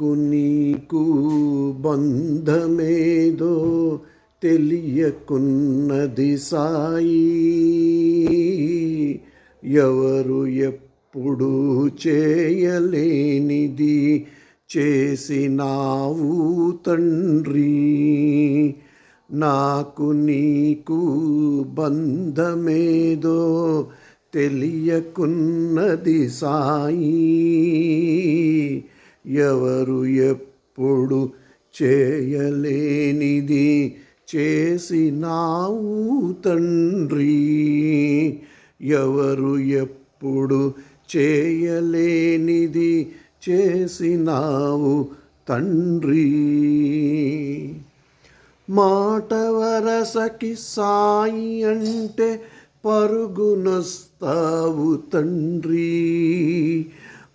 నాకు నీకు బంధమేదో తెలియకున్నది సాయి. ఎవరు ఎప్పుడు చేయలేనిది చేసినావు తండ్రి. నాకు నీకు బంధమేదో తెలియకున్నది సాయి. ఎవరు ఎప్పుడు చేయలేనిది చేసినావు తండ్రి. ఎవరు ఎప్పుడు చేయలేనిది చేసినావు తండ్రి. మాట వరసకి సాయి అంటే పరుగునొస్తావు తండ్రి.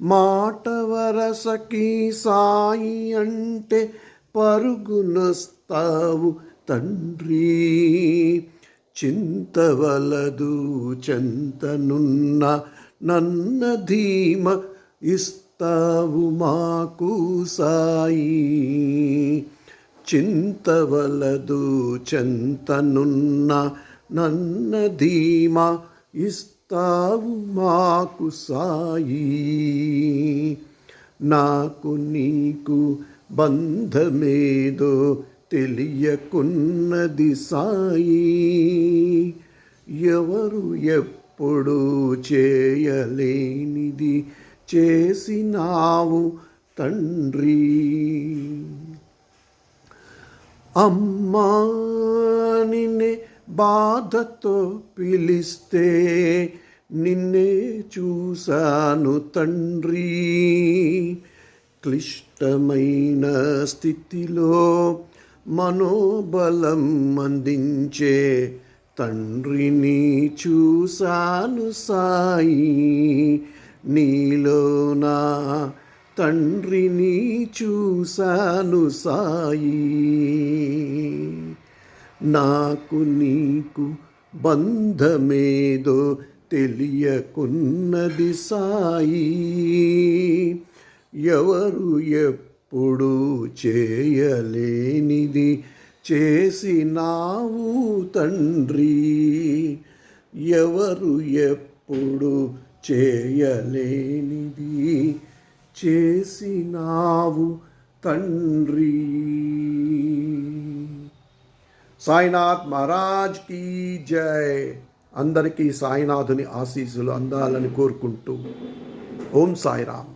మాట వరసకి సాయి అంటే పరుగునొస్తావు తండ్రి. చింతవలదు చెంతనున్న నన్న ధీమ ఇస్తావు మాకు సాయి. చింతవలదు చెంతనున్న నన్న ధీమ ఇస్తావు మాకు సాయి. నాకు నీకు బంధమేదో తెలియకున్నది సాయి. ఎవరు ఎప్పుడు చేయలేనిది చేసినావు తండ్రి. అమ్మా నిన్నే బాధతో పిలిస్తే నిన్నే చూశాను తండ్రి. క్లిష్టమైన స్థితిలో మనోబలం అందించే తండ్రిని చూశాను సాయి. నీలోనా తండ్రిని చూశాను సాయి. నాకు నీకు బంధమేదో తెలియకున్నది సాయి. ఎవరు ఎప్పుడు చేయలేనిది చేసినావు తండ్రి. ఎవరు ఎప్పుడు చేయలేనిది చేసినావు తండ్రి. సాయినాథ్ మహారాజ్ కీ జై. అందరికీ సాయినాథుని ఆశీస్సులు అందాలని కోరుకుంటూ ఓం సాయిరామ్.